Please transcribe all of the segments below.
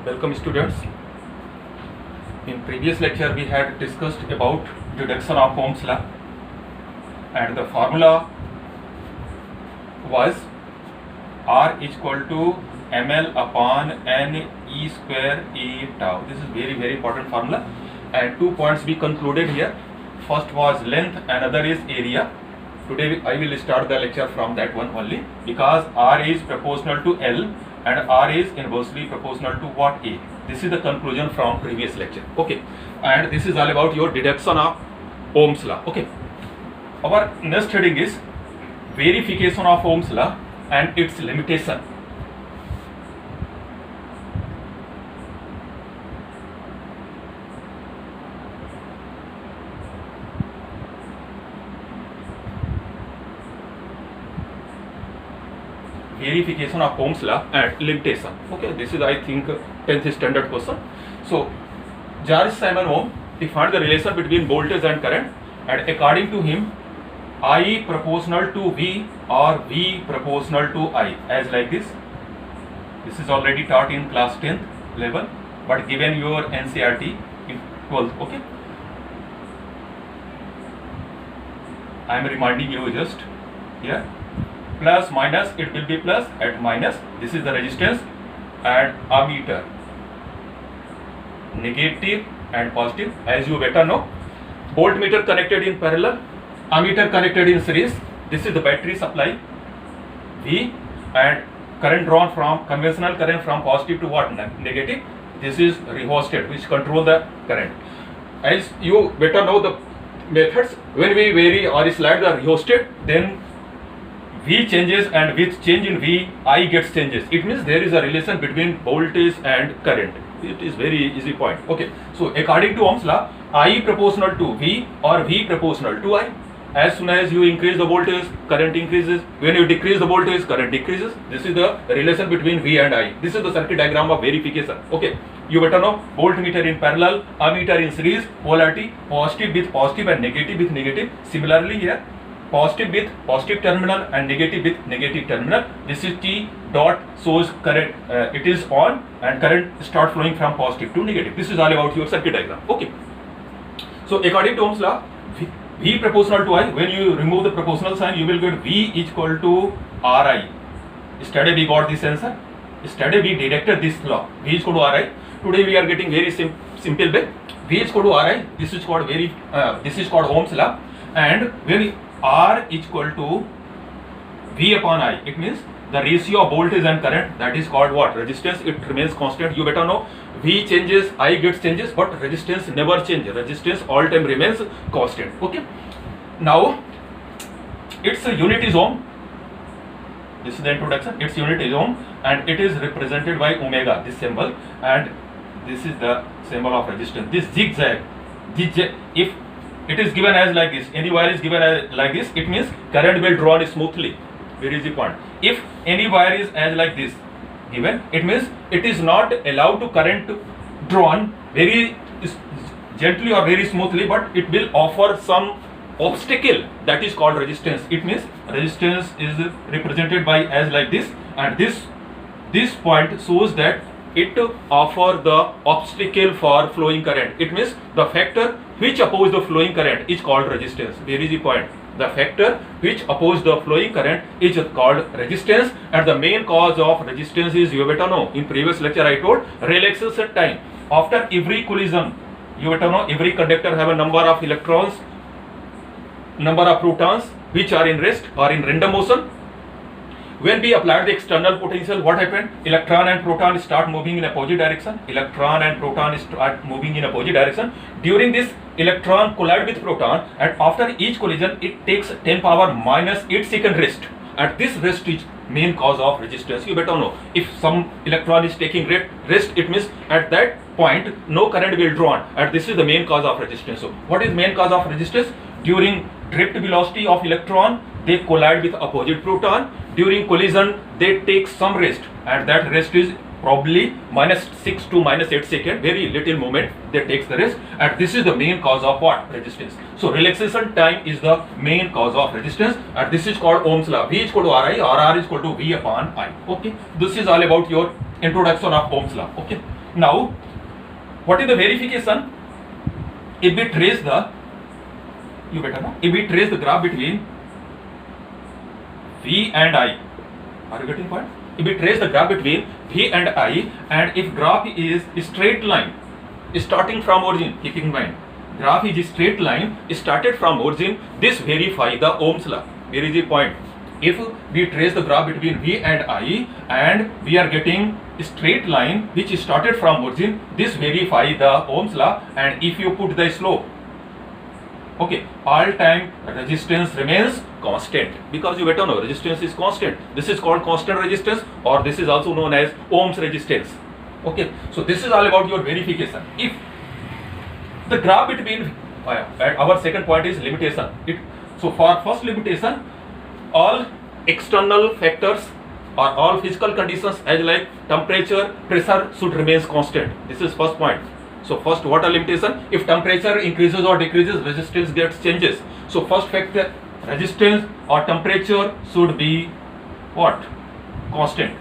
Welcome students. In previous lecture we had discussed about deduction of Ohm's law, and the formula was R is equal to ml upon n e square e tau. This is very important formula, and 2 points we concluded here. First was length, another is area. Today I will start the lecture from that one only, because R is proportional to L and R is inversely proportional to what? A. This is the conclusion from previous lecture. Okay, and this is all about your deduction of Ohm's law. Okay, our next heading is verification of Ohm's law and its limitation. Verification of Ohm's law and limitation. Okay, this is I think 10th standard question. So George Simon Ohm defined the relation between voltage and current, and according to him, I proportional to V or V proportional to I, as like this. This is already taught in class 10th level, but given your NCERT in 12th. Okay, I am reminding you just here. Plus minus, it will be plus at minus. This is the resistance and ammeter. Negative and positive, as you better know. Voltmeter connected in parallel, ammeter connected in series. This is the battery supply V, and current drawn from conventional current from positive to what? Negative. This is rheostat which control the current. As you better know the methods, when we vary or slide the rheostat, then V changes, and with change in V, I gets changes. It means there is a relation between voltage and current. It is very easy point. Okay, so according to Ohm's law, I proportional to V or V proportional to I. As soon as you increase the voltage, current increases. When you decrease the voltage, current decreases. This is the relation between V and I. This is the circuit diagram of verification. Okay, you better know voltmeter in parallel, ammeter in series, polarity positive with positive and negative with negative. Similarly here, positive with positive terminal and negative with negative terminal. This is T dot shows current, it is on, and current start flowing from positive to negative. This is all about your circuit diagram. Okay, so according to Ohm's law, V proportional to I, when you remove the proportional sign, you will get V is equal to Ri. Yesterday we got this answer. Yesterday we deducted this law. V is equal to Ri. Today we are getting very simple way. V is equal to Ri. This is called this is called Ohm's law. And when R is equal to V upon I, it means the ratio of voltage and current, that is called what? Resistance. It remains constant. You better know V changes, I gets changes, but resistance never changes. Resistance all time remains constant. Okay. Now its unit is ohm. This is the introduction. Its unit is ohm, and it is represented by omega, this symbol, and this is the symbol of resistance. This zigzag, if it is given as like this, any wire is given as like this, it means current will draw smoothly. Very easy point. If any wire is as like this given, it means it is not allowed to current drawn very gently or very smoothly, but it will offer some obstacle, that is called resistance. It means resistance is represented by as like this, and this point shows that it offer the obstacle for flowing current. It means the factor which oppose the flowing current is called resistance. Very easy point. The factor which oppose the flowing current is called resistance, and the main cause of resistance is, you better know, in previous lecture I told, relaxation time. After every collision, you better know, every conductor have a number of electrons, number of protons which are in rest or in random motion. When we applied the external potential, what happened? Electron and proton start moving in opposite direction. Electron and proton start moving in opposite direction. During this, electron collide with proton, and after each collision, it takes 10 power minus 8 second rest. And this rest is main cause of resistance. You better know, if some electron is taking rest, it means at that point no current will draw on, and this is the main cause of resistance. So what is main cause of resistance? During drift velocity of electron, they collide with opposite proton. During collision, they take some rest, and that rest is probably minus 6 to minus 8 seconds, very little moment they takes the rest, and this is the main cause of what? Resistance. So relaxation time is the main cause of resistance, and this is called Ohm's law. V is equal to Ri, or R is equal to V upon I. Okay, this is all about your introduction of Ohm's law. Okay, Now, what is the verification? If we trace the, you better know, if we trace the graph between V and I, are you getting point? If we trace the graph between V and I, and if graph is a straight line starting from origin, keep in mind, graph is a straight line started from origin, this verify the Ohm's law. Here is the point. If we trace the graph between V and I, and we are getting a straight line which started from origin, this verify the Ohm's law. And if you put the slope, okay, all time resistance remains constant, because you better know resistance is constant. This is called constant resistance, or this is also known as Ohm's resistance. Okay, so this is all about your verification. If the graph between our second point is limitation. So for first limitation, all external factors or all physical conditions as like temperature, pressure should remain constant. This is first point. So first, what are limitation? If temperature increases or decreases, resistance gets changes. So first factor, resistance or temperature should be what? Constant.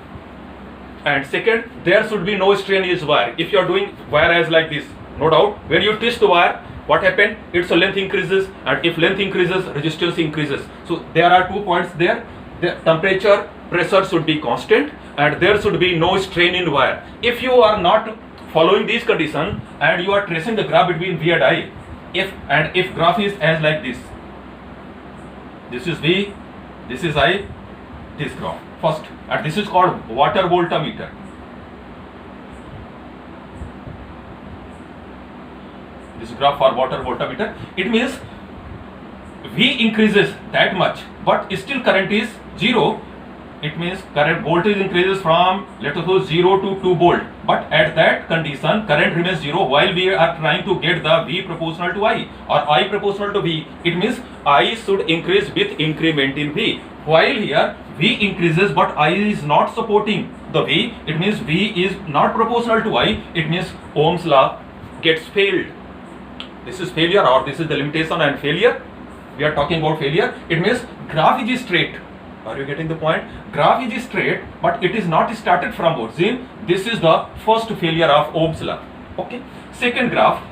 And second, there should be no strain in wire. If you are doing wire as like this, no doubt, when you twist the wire, what happened? Its length increases, and if length increases, resistance increases. So there are 2 points there. The temperature, pressure should be constant, and there should be no strain in wire. If you are not following these conditions and you are tracing the graph between V and I, if graph is as like this is V, this is I, this graph first, and this is called water voltmeter. This graph for water voltmeter, it means V increases that much, but still current is 0. It means current voltage increases from, let us suppose, 0 to 2 volt, but at that condition current remains 0 while we are trying to get the V proportional to I or I proportional to V. It means I should increase with increment in V, while here V increases but I is not supporting the V. It means V is not proportional to I. It means Ohm's law gets failed. This is failure, or this is the limitation and failure. We are talking about failure. It means graph is straight. Are you getting the point? Graph is straight, but it is not started from origin. This is the first failure of Ohm's law. Okay. Second graph,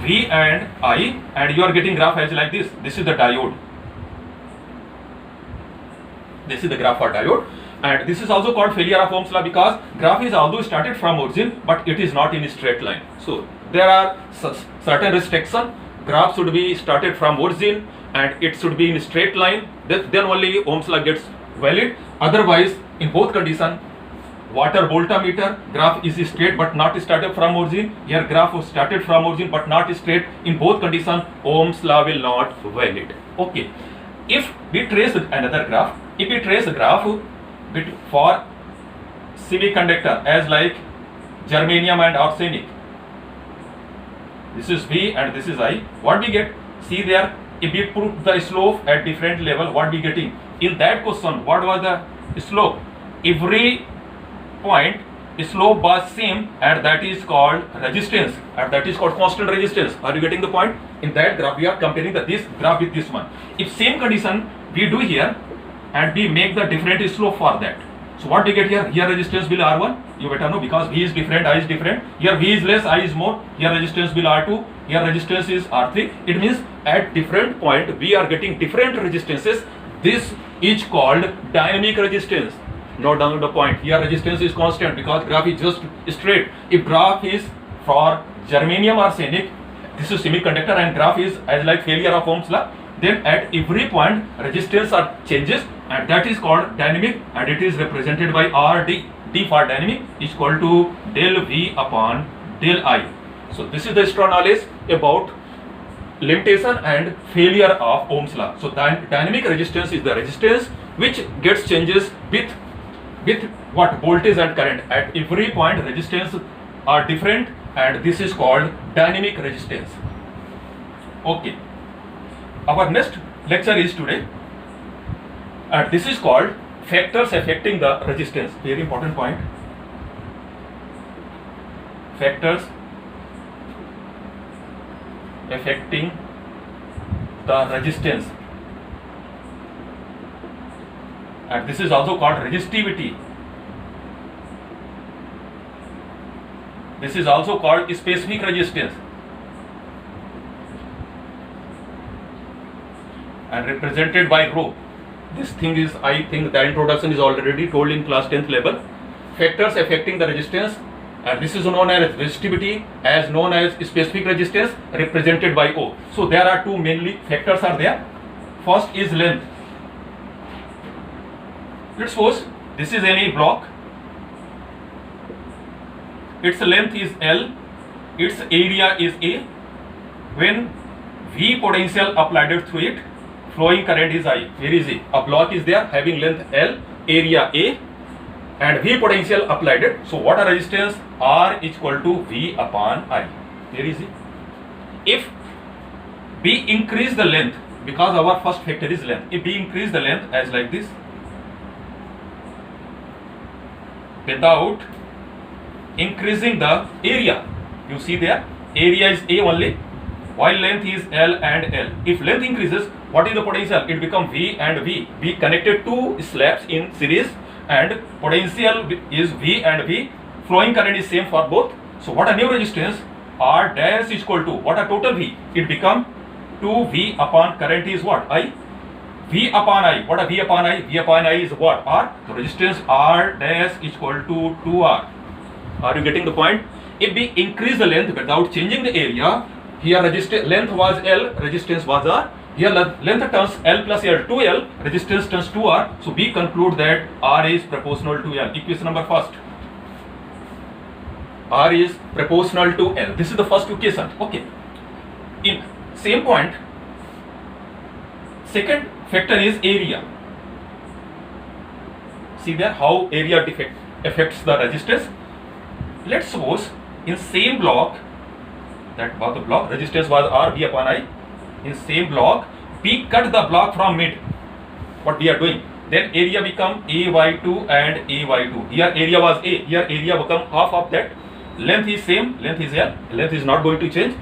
V and I, and you are getting graph as like this. This is the diode. This is the graph for diode, and this is also called failure of Ohm's law because graph is although started from origin, but it is not in a straight line. So there are certain restrictions. Graph should be started from origin and it should be in a straight line. Then only Ohm's law gets valid. Otherwise, in both conditions, water voltmeter graph is straight but not started from origin. Here graph was started from origin but not straight. In both conditions, Ohm's law will not valid. Okay. If we trace another graph, if we trace a graph for semiconductor as like germanium and arsenic, this is V and this is I. What we get? See there, if we put the slope at different level, what we getting? In that question, what was the slope? Every point slope was same, and that is called resistance, and that is called constant resistance. Are you getting the point? In that graph, we are comparing this graph with this one. If same condition we do here, and we make the different slope for that. So what we get here? Here resistance will R1. You better know because V is different, I is different. Here V is less, I is more. Here resistance will R2. Here resistance is R3. It means at different point we are getting different resistances. This is called dynamic resistance. Note down the point. Here resistance is constant because graph is just straight. If graph is for germanium arsenic, this is semiconductor, and graph is as like failure of Ohm's law, then at every point resistance are changes, and that is called dynamic, and it is represented by RD. D for dynamic is equal to del V upon del I. So this is the extra knowledge about limitation and failure of Ohm's law. So dynamic resistance is the resistance which gets changes with what? Voltage and current. At every point resistance are different, and this is called dynamic resistance. Okay. Our next lecture is today, and this is called factors affecting the resistance. Very important point. Factors affecting the resistance, and this is also called resistivity. This is also called specific resistance and represented by rho. This thing is, I think the introduction is already told in class 10th level. Factors affecting the resistance, and this is known as resistivity, as known as specific resistance, represented by O. So there are two mainly factors are there. First is length. Let's suppose this is any block. Its length is L, its area is A. When V potential applied through it, flowing current is I. Very easy. A block is there having length L, area A, and V potential applied it. So what a resistance? R is equal to V upon I. Very easy. If B increase the length, because our first factor is length, if B increase the length as like this, without increasing the area, you see there, area is A only, while length is L and L. If length increases, what is the potential? It becomes V and V. We connected two slabs in series, and potential is V and V. Flowing current is same for both. So what a new resistance? R dash is equal to what a total V? It become 2V upon current is what? I. V upon I. What a V upon I? V upon I is what? R. So resistance R dash is equal to 2R. Are you getting the point? If we increase the length without changing the area, here resistance length was L, resistance was R. Here length turns L plus L, 2L, resistance turns 2R. So we conclude that R is proportional to L. Equation number first. R is proportional to L. This is the first equation. Okay. In same point, second factor is area. See there how area affects the resistance. Let's suppose in same block, that was the block, resistance was R, V upon I. In same block, we cut the block from mid. What we are doing? Then area become A by 2 and A by 2. Here area was A. Here area become half of that. Length is same. Length is L. Length is not going to change.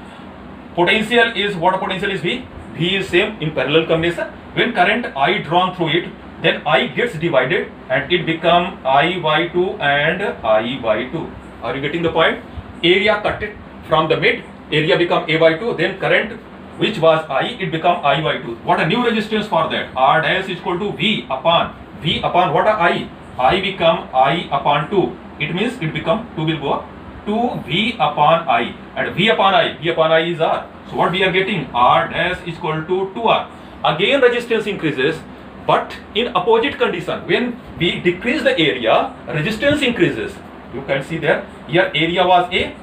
Potential is what? Potential is V. V is same in parallel combination. When current I drawn through it, then I gets divided and it become I by 2 and I by 2. Are you getting the point? Area cut it from the mid. Area become A by 2. Then current which was I, it become I by 2. What a new resistance for that? R dash is equal to V upon what a I? I become I upon 2. It means it become 2 will go up. 2V upon I, and V upon I is R. So what we are getting? R dash is equal to 2R. Again resistance increases, but in opposite condition. When we decrease the area, resistance increases. You can see there, here area was A,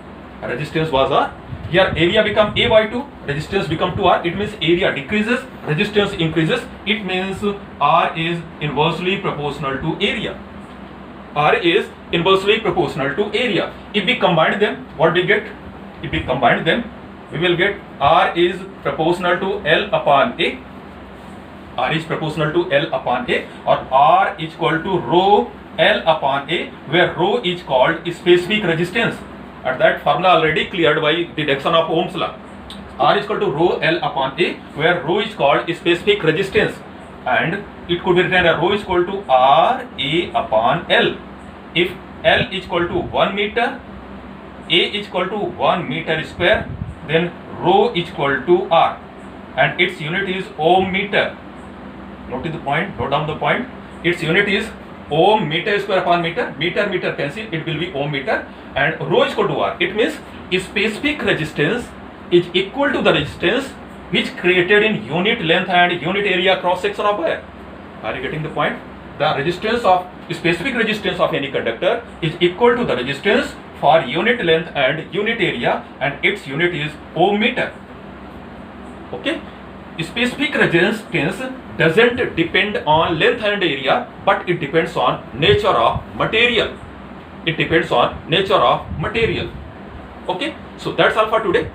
resistance was R. Here area become A by 2, resistance become 2R. It means area decreases, resistance increases. It means R is inversely proportional to area. R is inversely proportional to area. If we combine them, what we get? If we combine them, we will get R is proportional to L upon A. R is proportional to L upon A, or R is equal to rho L upon A, where rho is called specific resistance. And that formula already cleared by deduction of Ohm's law. R is equal to rho L upon A, where rho is called specific resistance. And it could be written as rho is equal to R A upon L. If L is equal to 1 meter, A is equal to 1 meter square, then rho is equal to R. And its unit is ohm meter. Note the point, note down the point. Its unit is ohm meter square upon meter. Meter cancel, it will be ohm meter. And rho is equal to R. It means specific resistance is equal to the resistance which created in unit length and unit area cross section of wire. Are you getting the point? The resistance of specific resistance of any conductor is equal to the resistance for unit length and unit area, and its unit is ohm meter. Okay? Specific resistance doesn't depend on length and area, but it depends on nature of material. It depends on nature of material. Okay? So that's all for today.